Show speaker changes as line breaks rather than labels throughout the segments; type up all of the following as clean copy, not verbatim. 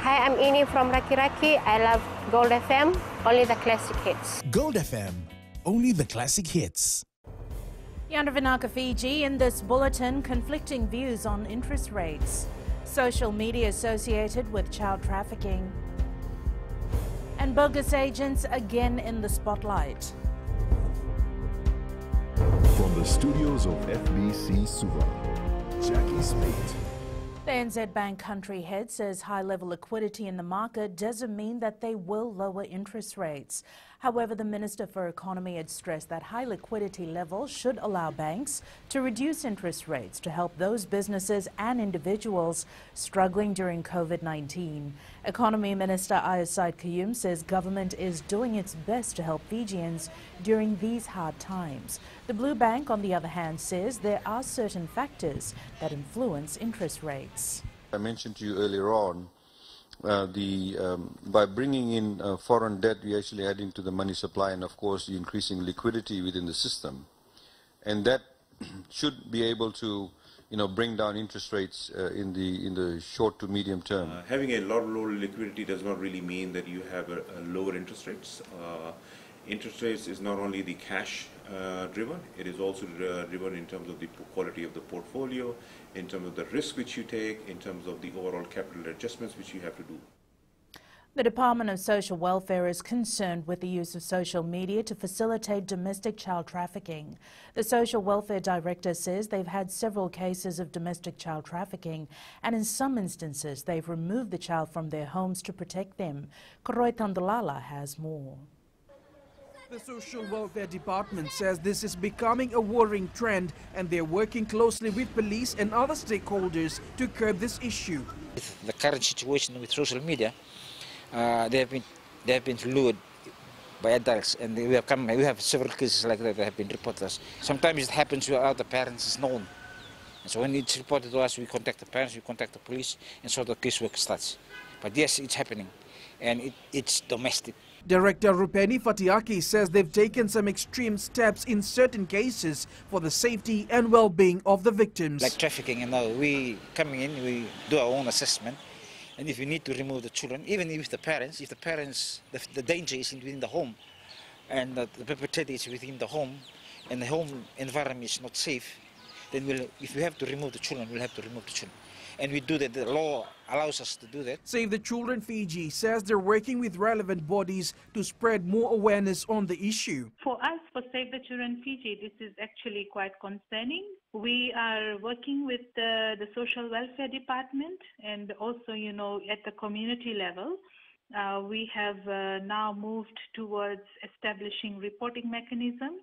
Hi, I'm Ini from RAKIRAKI. I love Gold FM, only the classic hits.
Gold FM, only the classic hits.
Yandavanaka, Fiji, in this bulletin, conflicting views on interest rates, social media associated with child trafficking, and bogus agents again in the spotlight.
From the studios of FBC Suva, Jackie Smith.
The NZ Bank country head says high-level liquidity in the market doesn't mean that they will lower interest rates. However, the Minister for Economy had stressed that high liquidity levels should allow banks to reduce interest rates to help those businesses and individuals struggling during COVID-19. Economy Minister Ayasaid Kayum says government is doing its best to help Fijians during these hard times. The Blue Bank, on the other hand, says there are certain factors that influence interest rates.
I mentioned to you earlier on, by bringing in foreign debt, we're actually adding to the money supply and, of course, the increasing liquidity within the system. And that should be able to, bring down interest rates in the short to medium term.
Having a lot of lower liquidity does not really mean that you have a lower interest rates. Interest rates is not only the cash driven, it is also driven in terms of the quality of the portfolio, in terms of the risk which you take, in terms of the overall capital adjustments which you have to do.
The Department of Social Welfare is concerned with the use of social media to facilitate domestic child trafficking. The Social Welfare Director says they've had several cases of domestic child trafficking, and in some instances they've removed the child from their homes to protect them. Koroi Tandalala has more.
The Social Welfare Department says this is becoming a worrying trend, and they're working closely with police and other stakeholders to curb this issue.
With the current situation with social media, they have been lured by adults, and we have several cases like that have been reported to us. Sometimes it happens without the parents is known. And so when it's reported to us, we contact the parents, we contact the police, and so the casework starts. But yes, it's happening, and it's domestic.
Director Rupeni Fatiaki says they've taken some extreme steps in certain cases for the safety and well-being of the victims.
Like trafficking, we coming in, we do our own assessment, and if we need to remove the children, even if the parents, the danger is within the home, and the perpetrator is within the home, and the home environment is not safe, then if we have to remove the children, we'll have to remove the children. And we do that, the law allows us to do that.
Save the Children Fiji says they're working with relevant bodies to spread more awareness on the issue.
For us, for Save the Children Fiji, this is actually quite concerning. We are working with the Social Welfare Department, and also, at the community level. We have now moved towards establishing reporting mechanisms.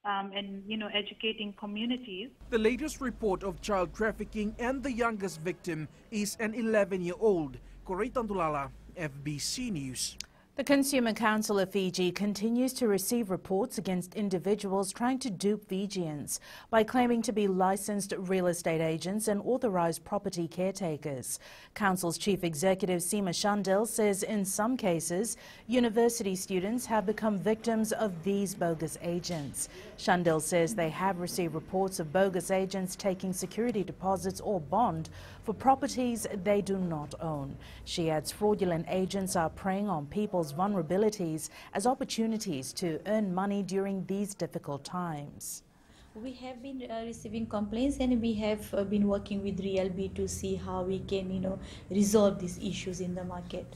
And educating communities.
The latest report of child trafficking and the youngest victim is an 11-year-old. Koroi Tandulala, FBC News.
The Consumer Council of Fiji continues to receive reports against individuals trying to dupe Fijians by claiming to be licensed real estate agents and authorised property caretakers. Council's Chief Executive Seema Shandil says in some cases, university students have become victims of these bogus agents. Shandil says they have received reports of bogus agents taking security deposits or bond for properties they do not own. She adds fraudulent agents are preying on people's vulnerabilities as opportunities to earn money during these difficult times.
We have been receiving complaints, and we have been working with RealB to see how we can, resolve these issues in the market.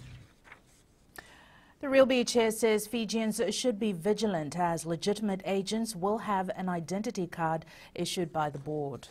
The RealB chair says Fijians should be vigilant as legitimate agents will have an identity card issued by the board.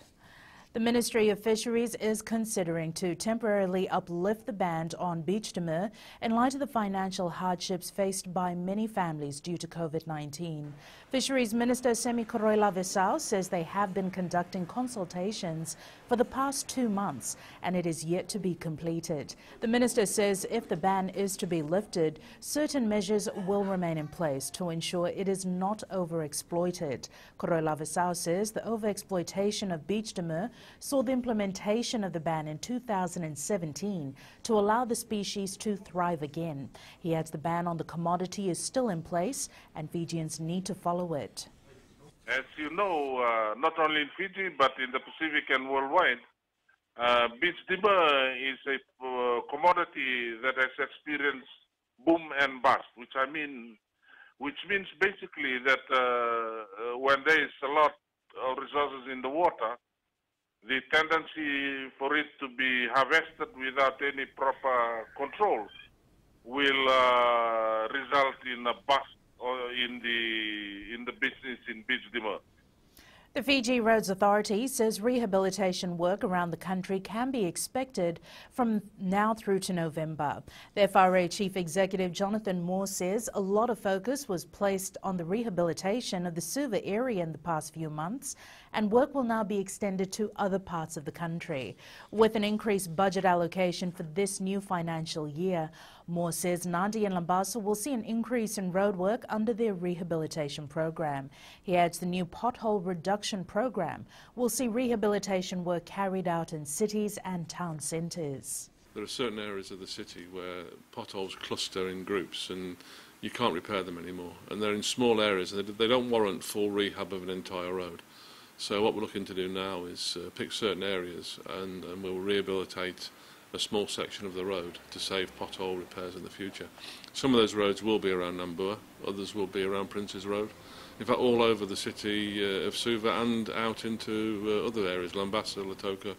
The Ministry of Fisheries is considering to temporarily uplift the ban on beach demur in light of the financial hardships faced by many families due to COVID-19. Fisheries Minister Semi Koroila Visau says they have been conducting consultations for the past 2 months and it is yet to be completed. The minister says if the ban is to be lifted, certain measures will remain in place to ensure it is not overexploited. Koroila Visau says the overexploitation of beach demur saw the implementation of the ban in 2017 to allow the species to thrive again. He adds the ban on the commodity is still in place and Fijians need to follow it.
As you know, not only in Fiji but in the Pacific and worldwide, Beach timber is a commodity that has experienced boom and bust, which means basically that when there is a lot of resources in the water, the tendency for it to be harvested without any proper control will result in a bust or in the business in beach timber.
The Fiji Roads Authority says rehabilitation work around the country can be expected from now through to November. The FRA Chief Executive Jonathan Moore says a lot of focus was placed on the rehabilitation of the Suva area in the past few months, and work will now be extended to other parts of the country. With an increased budget allocation for this new financial year, Moore says Nadi and Lambaso will see an increase in road work under their rehabilitation program. He adds the new pothole reduction program will see rehabilitation work carried out in cities and town centres.
There are certain areas of the city where potholes cluster in groups and you can't repair them anymore. And they're in small areas and they don't warrant full rehab of an entire road. So what we're looking to do now is pick certain areas and we'll rehabilitate a small section of the road to save pothole repairs in the future. Some of those roads will be around Nambua, others will be around Prince's Road. In fact, all over the city of Suva and out into other areas, Lambasa, Lautoka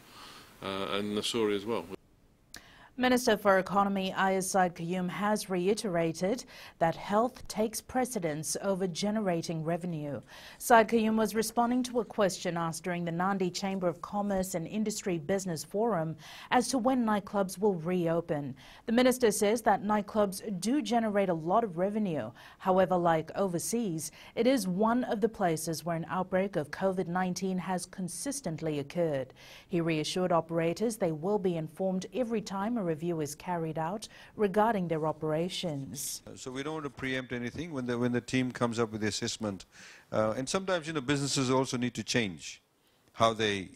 and Nasuri as well.
Minister for Economy Ayaz Said Qayyum has reiterated that health takes precedence over generating revenue. Said Qayyum was responding to a question asked during the Nadi Chamber of Commerce and Industry Business Forum as to when nightclubs will reopen. The minister says that nightclubs do generate a lot of revenue. However, like overseas, it is one of the places where an outbreak of COVID-19 has consistently occurred. He reassured operators they will be informed every time a review is carried out regarding their operations.
So we don't want to preempt anything when the team comes up with the assessment. And sometimes, businesses also need to change how they,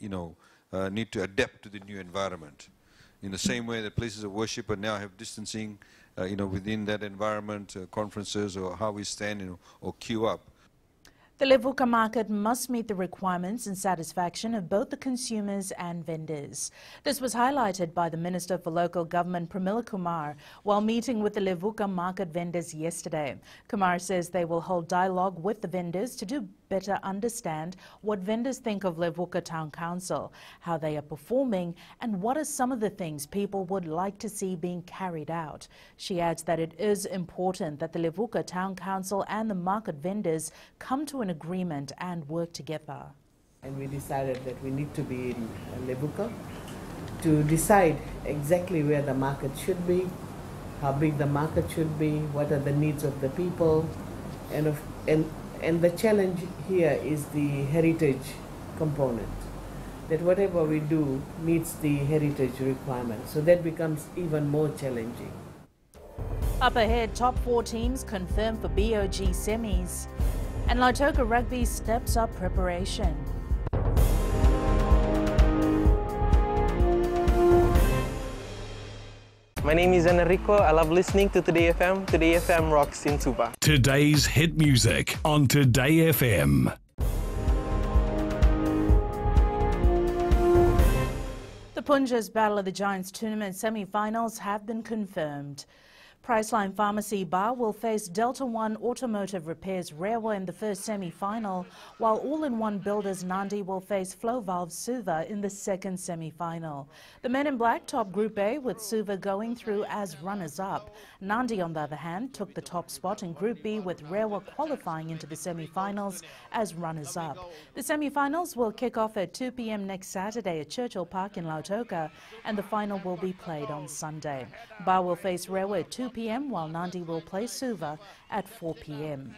need to adapt to the new environment. In the same way that places of worship now have distancing, within that environment, conferences or how we stand, or queue up.
The Levuka market must meet the requirements and satisfaction of both the consumers and vendors. This was highlighted by the Minister for Local Government, Pramila Kumar, while meeting with the Levuka market vendors yesterday. Kumar says they will hold dialogue with the vendors to do better understand what vendors think of Levuka Town Council, how they are performing, and what are some of the things people would like to see being carried out. She adds that it is important that the Levuka Town Council and the market vendors come to an agreement and work together.
And we decided that we need to be in Levuka to decide exactly where the market should be, how big the market should be, what are the needs of the people, and the challenge here is the heritage component, that whatever we do meets the heritage requirements. So that becomes even more challenging.
Up ahead, top 4 teams confirmed for BOG semis. And Lautoka Rugby steps up preparation.
My name is Enrico. I love listening to Today FM. Today FM rocks in Suva.
Today's hit music on Today FM.
The Punja's Battle of the Giants tournament semi-finals have been confirmed. Priceline Pharmacy Bar will face Delta One Automotive Repairs Rewa in the first semi-final, while All-in-One Builders Nandi will face Flow Valve Suva in the second semi-final. The Men in Black top Group A with Suva going through as runners-up. Nandi, on the other hand, took the top spot in Group B with Rewa qualifying into the semi-finals as runners-up. The semi-finals will kick off at 2 p.m. next Saturday at Churchill Park in Lautoka, and the final will be played on Sunday. Bar will face Rewa at 2 p.m. while Nandi will play Suva at 4 p.m.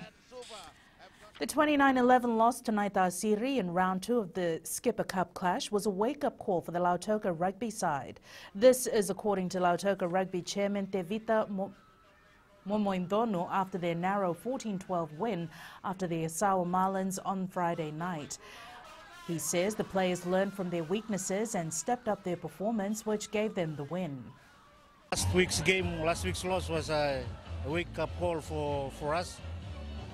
The 29-11 loss to Naita Asiri in round 2 of the Skipper Cup clash was a wake-up call for the Lautoka rugby side. This is according to Lautoka rugby chairman Tevita Momoindonu after their narrow 14-12 win after the Asawa Marlins on Friday night. He says the players learned from their weaknesses and stepped up their performance, which gave them the win.
Last week's loss was a wake-up call for us.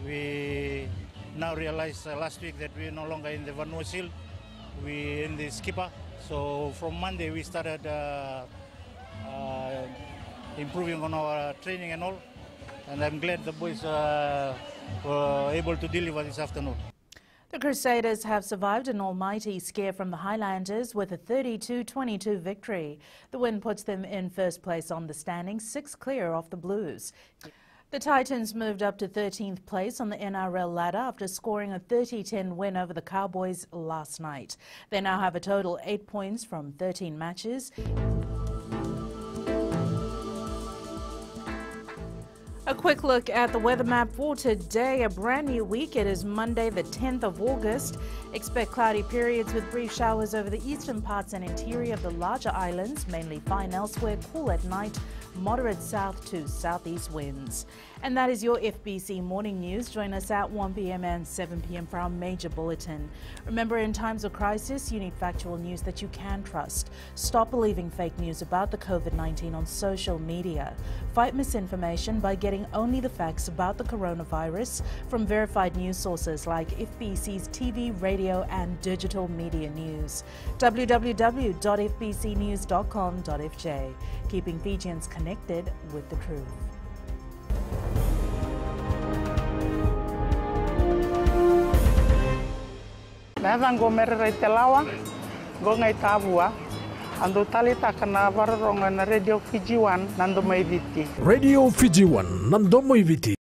We now realize last week that we're no longer in the Vanua Shield, we're in the Skipper, So from Monday we started improving on our training and all, and I'm glad the boys were able to deliver this afternoon.
The Crusaders have survived an almighty scare from the Highlanders with a 32-22 victory. The win puts them in first place on the standings, 6 clear off the Blues. The Titans moved up to 13th place on the NRL ladder after scoring a 30-10 win over the Cowboys last night. They now have a total 8 points from 13 matches. A quick look at the weather map for today. A brand new week. It is Monday, the 10th of August. Expect cloudy periods with brief showers over the eastern parts and interior of the larger islands, mainly fine elsewhere, cool at night, moderate south to southeast winds. And that is your FBC Morning News. Join us at 1 p.m. and 7 p.m. for our major bulletin. Remember, in times of crisis, you need factual news that you can trust. Stop believing fake news about the COVID-19 on social media. Fight misinformation by getting only the facts about the coronavirus from verified news sources like FBC's TV, radio and digital media news. www.fbcnews.com.fj. Keeping Fijians connected with the truth.
Navan go merere te lawa, go ngai tavua, ando talita kana vararonga na Radio Fiji 1 nando mai viti.
Radio Fiji 1 nando mai viti.